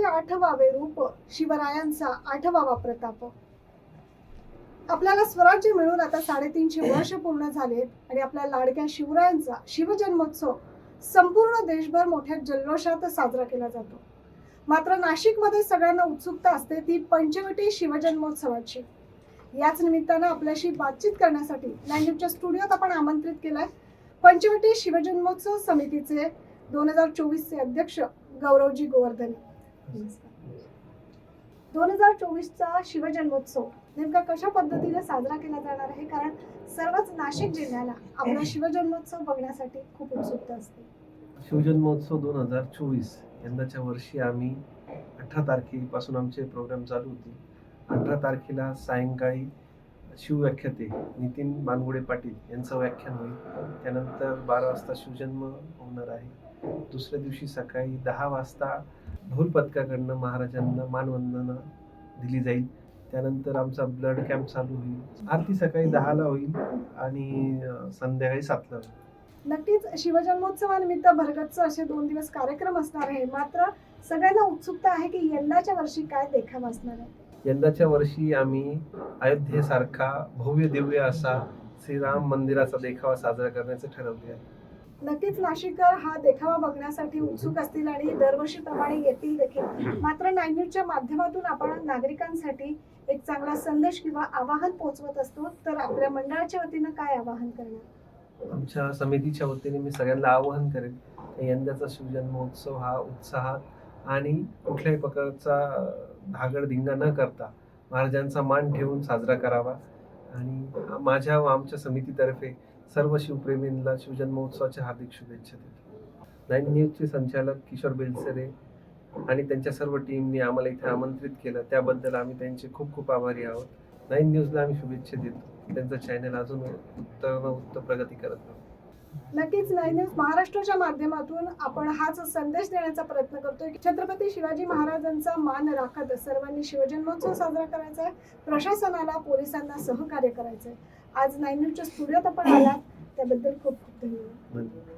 आठवावे रूप, शिवरायांचा आठवावा प्रताप. आपल्याला स्वराज्य मिळून आता 350 वर्ष पूर्ण झालेत आणि आपल्या लाडक्या शिवरायांचा शिवजन्मोत्सव संपूर्ण देशभर मोठ्या जल्लोषात साजरा केला जातो. मात्र नाशिकमध्ये सगळ्यांना उत्सुकता असते ती पंचवटी शिवजन्मोत्सवाची. याच निमित्तानं आपल्याशी बातचीत करण्यासाठी लँग्वेजच्या स्टुडिओत आपण आमंत्रित केलंय पंचवटी शिवजन्मोत्सव समितीचे 2024 चे अध्यक्ष गौरवजी गोवर्धने. 2024 चा शिवजन्मोत्सव नेमका कशा पद्धतीने साजरा केला जाणार आहे, कारण सर्वच नाशिक जिल्ह्याला आपला शिवजन्मोत्सव बघण्यासाठी खूप उत्सुकता असते. शिवजन्मोत्सव 2024 यंदाच्या वर्षी आम्ही 18 तारखेपासून आमचे प्रोग्राम चालू होते. 18 तारखेला सायंकाळी शिवव्याख्याते नितीन मानगुडे पाटील यांचं व्याख्यान होईल. त्यानंतर 12 वाजता शिवजन्म होणार आहे. दुसऱ्या दिवशी सकाळी 10 वाजता ढोल पथकाकडनं महाराजांना मानवंदना दिली जाईल. त्यानंतर आमचा ब्लड कॅम्प चालू होईल. आरती सकाळी 10ला होईल आणि संध्याकाळी 7ला होईल. नक्कीच शिवजन्मोत्सवानिमित्त भरगच्च असे 2 दिवस कार्यक्रम असणार आहे. मात्र सगळ्यांना उत्सुकता आहे की यंदाच्या वर्षी काय देखावा असणार आहे. यंदाच्या वर्षी आम्ही अयोध्येसारखा भव्य दिव्य असा श्रीराम मंदिराचा देखावा साजरा करण्याचे ठरवले आहे. नक्कीच नाशिककर हा देखावा बघण्यासाठी उत्सुक असतील आणि दरवर्षीप्रमाणे येतील देखील. मात्र 9 न्यूजच्या माध्यमातून आपण नागरिकांसाठी एक चांगला संदेश किंवा आवाहन पोहोचवत असतो. तर आपल्या मंडळाच्या वतीनं काय आवाहन करणार? आमच्या समितीच्या वतीने मी सगळ्यांना आवाहन करेन की यंदाचा शिवजन्मोत्सव हा उत्साहात आणि कुठल्याही प्रकारचा धागडधिंगा न करता महाराजांचा मान ठेवून साजरा करावा. आणि माझ्या व आमच्या समितीतर्फे सर्व शिवप्रेमींना शिवजन्मोत्सवाच्या हार्दिक शुभेच्छा देतो. 9 न्यूजचे संचालक किशोर बेलसरे आणि त्यांच्या सर्व टीमने आम्हाला इथे आमंत्रित केलं, त्याबद्दल आम्ही त्यांचे खूप खूप आभारी आहोत. 9 न्यूजला आम्ही शुभेच्छा देतो. त्यांचं चॅनल अजून उत्तम प्रगती करत राहू. नक्कीच 9 न्यूज महाराष्ट्राच्या माध्यमातून आपण हाच संदेश देण्याचा प्रयत्न करतोय की छत्रपती शिवाजी महाराजांचा मान राखत सर्वांनी शिवजन्मोत्सव साजरा करायचा आहे. प्रशासनाला, पोलिसांना सहकार्य करायचंय. आज 9 न्यूजच्या स्टुडिओत आपण आलात त्याबद्दल खूप खूप धन्यवाद.